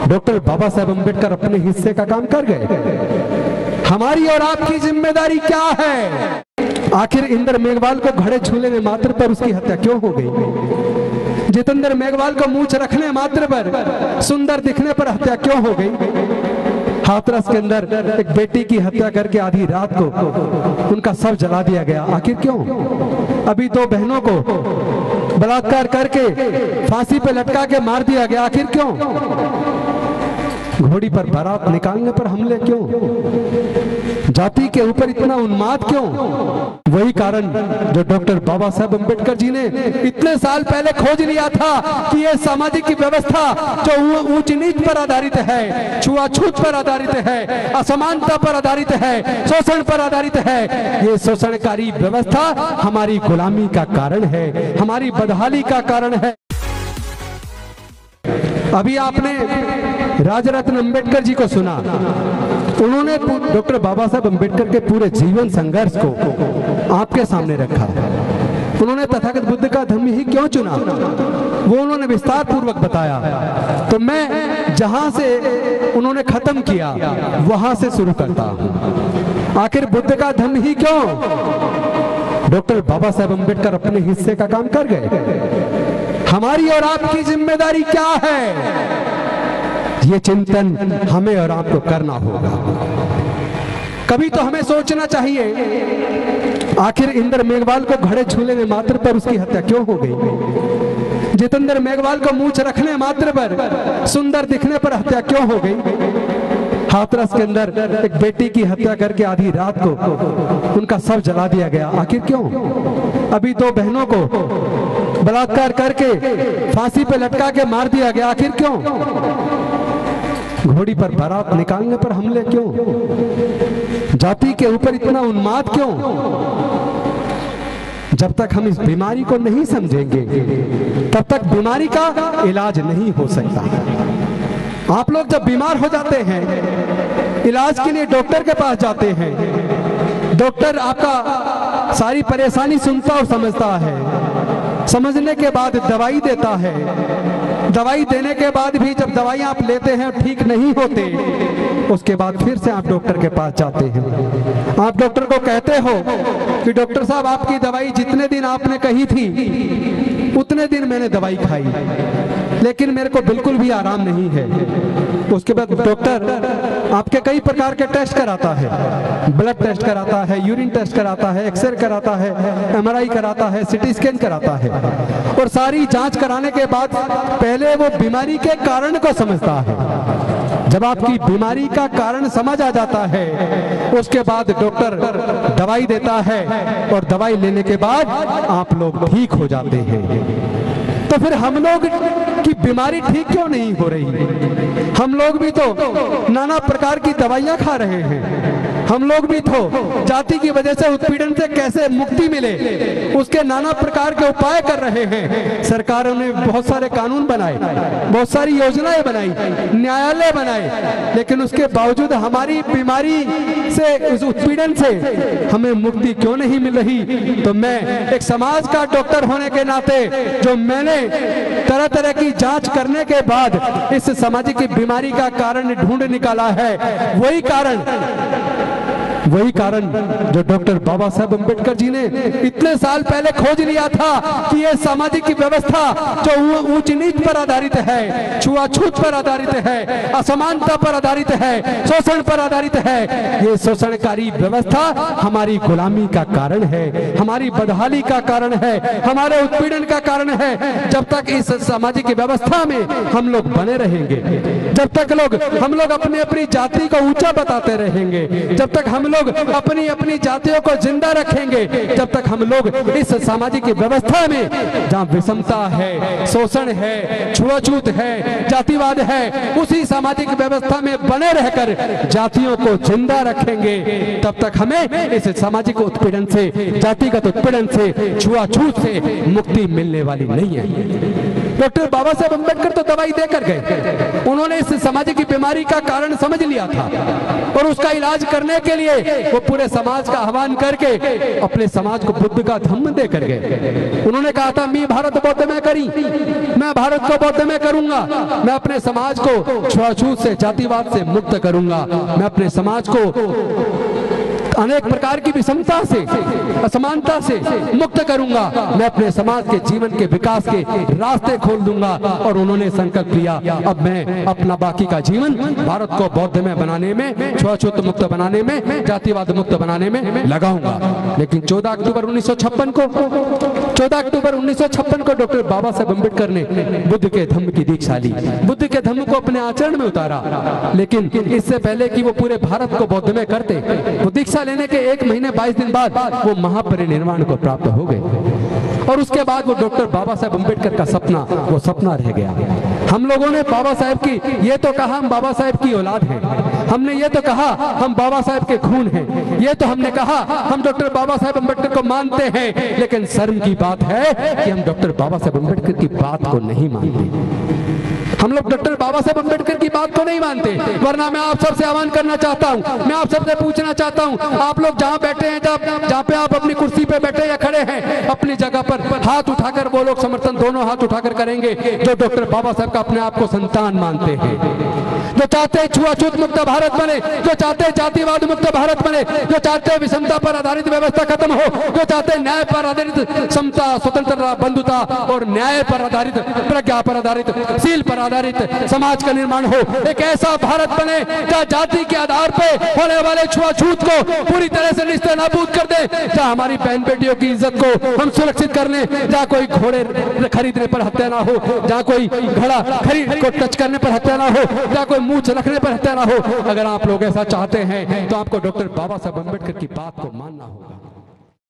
Doctor Baba Saheb Ambedkar अपने हिस्से का काम कर गए। हमारी और आपकी जिम्मेदारी क्या है? आखिर इंद्र मेघवाल को घड़े छूने मात्र पर उसकी हत्या क्यों हो गई? जितेंद्र मेघवाल को मूंछ रखने मात्र पर, सुंदर दिखने पर हत्या क्यों हो गई? हाथरस के अंदर एक बेटी की हत्या करके आधी रात को उनका शव जला दिया गया। आखिर क्यों? अभी दो बहनों को बलात्कार करके फांसी पे लटका के मार दिया गया। आखिर क्यों? घोड़ी पर बारात निकालने पर हमले क्यों? जाति के ऊपर इतना उन्माद क्यों? वही कारण जो डॉक्टर बाबा साहेब अम्बेडकर जी ने इतने साल पहले खोज लिया था कि ये सामाजिक व्यवस्था जो ऊंच नीच पर आधारित है, छुआछूत पर आधारित है, असमानता पर आधारित है, शोषण पर आधारित है, ये शोषणकारी व्यवस्था हमारी गुलामी का कारण है, हमारी बदहाली का कारण है। अभी आपने राजरत्न अंबेडकर जी को सुना। उन्होंने डॉक्टर बाबा साहब अम्बेडकर के पूरे जीवन संघर्ष को आपके सामने रखा। उन्होंने तथागत बुद्ध का धर्म ही क्यों चुना, वो उन्होंने विस्तार पूर्वक बताया। तो मैं जहां से उन्होंने खत्म किया वहां से शुरू करता हूं। आखिर बुद्ध का धर्म ही क्यों? डॉक्टर बाबा साहब अम्बेडकर अपने हिस्से का काम कर गए। हमारी और आपकी जिम्मेदारी क्या है? ये चिंतन हमें और आपको करना होगा। कभी तो हमें सोचना चाहिए, आखिर इंद्र मेघवाल को घड़े छूने मात्र पर उसकी हत्या क्यों हो गई? जितेंद्र मेघवाल को मूंछ रखने मात्र पर, सुंदर दिखने पर हत्या क्यों हो गई? हाथरस के अंदर एक बेटी की हत्या करके आधी रात को उनका शव जला दिया गया। आखिर क्यों? अभी दो बहनों को बलात्कार करके फांसी पे लटका के मार दिया गया। आखिर क्यों? घोड़ी पर बारात निकालने पर हमले क्यों? जाति के ऊपर इतना उन्माद क्यों? जब तक हम इस बीमारी को नहीं समझेंगे तब तक बीमारी का इलाज नहीं हो सकता। आप लोग जब बीमार हो जाते हैं, इलाज के लिए डॉक्टर के पास जाते हैं। डॉक्टर आपका सारी परेशानी सुनता और समझता है, समझने के बाद दवाई देता है। दवाई देने के बाद भी जब दवाई आप लेते हैं ठीक नहीं होते, उसके बाद फिर से आप डॉक्टर के पास जाते हैं। आप डॉक्टर को कहते हो कि डॉक्टर साहब आपकी दवाई जितने दिन आपने कही थी उतने दिन मैंने दवाई खाई, लेकिन मेरे को बिल्कुल भी आराम नहीं है। उसके बाद डॉक्टर आपके कई प्रकार के टेस्ट कराता है, ब्लड टेस्ट कराता है, यूरिन टेस्ट कराता है, एक्सरे कराता है, एमआरआई कराता है, सीटी स्कैन कराता है। और सारी जांच कराने के बाद पहले वो बीमारी के कारण को समझता है। जब आपकी बीमारी का कारण समझ आ जाता है, उसके बाद डॉक्टर दवाई देता है और दवाई लेने के बाद आप लोग ठीक हो जाते हैं। तो फिर हम लोग की बीमारी ठीक क्यों नहीं हो रही? हम लोग भी तो नाना प्रकार की दवाइयां खा रहे हैं। हम लोग भी तो जाति की वजह से उत्पीड़न से कैसे मुक्ति मिले उसके नाना प्रकार के उपाय कर रहे हैं। सरकारों ने बहुत सारे कानून बनाए, बहुत सारी योजनाएं बनाई, न्यायालय बनाए, लेकिन उसके बावजूद हमारी बीमारी से, उस उत्पीड़न से हमें मुक्ति क्यों नहीं मिल रही? तो मैं एक समाज का डॉक्टर होने के नाते, जो मैंने तरह तरह की जांच करने के बाद इस सामाजिक बीमारी का कारण ढूंढ निकाला है, वही कारण जो डॉक्टर बाबा साहब अम्बेडकर जी ने इतने साल पहले खोज लिया था कि ये सामाजिक व्यवस्था जो ऊंच नीच पर आधारित है, छुआछूत पर आधारित है, असमानता पर आधारित है, शोषण पर आधारित है, ये शोषणकारी व्यवस्था हमारी गुलामी का कारण है, हमारी बदहाली का कारण है, हमारे उत्पीड़न का कारण है। जब तक इस सामाजिक व्यवस्था में हम लोग बने रहेंगे, जब तक हम लोग अपनी अपनी जाति को ऊंचा बताते रहेंगे, जब तक हम लोग अपनी अपनी जातियों को जिंदा रखेंगे, जब तक हम लोग इस सामाजिक व्यवस्था में जहां विषमता है, शोषण है, छुआछूत है, जातिवाद है, उसी सामाजिक व्यवस्था में बने रहकर जातियों को जिंदा रखेंगे, तब तक हमें इस सामाजिक उत्पीड़न से, जातिगत उत्पीड़न से, छुआछूत से मुक्ति मिलने वाली नहीं है। डॉक्टर बाबा साहेब अम्बेडकर तो दवाई देकर गए, उन्होंने इस सामाजिक बीमारी का कारण समझ लिया था और उसका इलाज करने के लिए वो पूरे समाज का आह्वान करके अपने समाज को बुद्ध का धम्म देकर गए। उन्होंने कहा था मैं भारत बौद्ध में करी, मैं भारत को बौद्ध में करूंगा, मैं अपने समाज को छुआछूत से, जातिवाद से मुक्त करूंगा, मैं अपने समाज को अनेक प्रकार की विषमता से, असमानता से मुक्त करूंगा, मैं अपने समाज के जीवन के विकास के रास्ते खोल दूंगा। और उन्होंने संकल्प लिया अब मैं अपना बाकी का जीवन भारत को बौद्ध में बनाने में, छुआछूत मुक्त बनाने में, जातिवाद मुक्त बनाने में लगाऊंगा। लेकिन 14 अक्टूबर 1956 को डॉक्टर बाबा साहेब अम्बेडकर ने बुद्ध के धम्म की दीक्षा ली, बुद्ध के धम्म को अपने आचरण में उतारा। लेकिन इससे पहले कि वो पूरे भारत को बौद्ध में करते, वो दीक्षा लेने के 1 महीने 22 दिन बाद वो महापरिनिर्वाण को प्राप्त हो गए। और उसके बाद वो डॉक्टर बाबा साहेब अम्बेडकर का सपना, वो सपना रह गया। हम लोगों ने बाबा साहेब की ये तो कहा हम बाबा साहेब की औलाद हैं, हमने ये तो कहा हम बाबा साहेब के खून हैं, ये तो हमने कहा हम डॉक्टर बाबा साहेब अम्बेडकर को मानते हैं। लेकिन शर्म की बात है कि हम डॉक्टर बाबा साहेब अम्बेडकर की बात को नहीं मानते। हम लोग डॉक्टर बाबा साहेब अम्बेडकर की बात को नहीं मानते। वरना मैं आप सबसे आह्वान करना चाहता हूं, मैं आप सबसे पूछना चाहता हूं, आप लोग जहां बैठे हैं, जहां पे आप अपनी कुर्सी पे बैठे या खड़े हैं, अपनी जगह पर हाथ उठाकर वो लोग समर्थन दोनों हाथ उठाकर करेंगे जो डॉक्टर बाबा साहेब का अपने आप को संतान मानते हैं, जो चाहते हैं छुआछूत मुक्त भारत बने, जो चाहते हैं जातिवाद मुक्त भारत बने, जो चाहते हैं विषमता पर आधारित व्यवस्था खत्म हो, जो चाहते हैं न्याय पर आधारित समता, स्वतंत्रता, बंधुता और न्याय पर आधारित, प्रज्ञा पर आधारित, शील पर आधारित समाज का निर्माण हो। एक ऐसा भारत बने जहां जाति के आधार पे होने वाले छुआछूत को पूरी तरह से निस्ते नाबूद कर दे, जहां हमारी बहन बेटियों की इज्जत को हम सुरक्षित कर लें, जहां कोई घोड़े खरीदने पर हत्या ना हो, जहां कोई घोड़ा खरीद को टच करने पर हत्या ना हो, जहां कोई मूंछ रखने पर हत्या ना हो। अगर आप लोग ऐसा चाहते हैं तो आपको डॉक्टर बाबा साहब अम्बेडकर की बात को मानना होगा।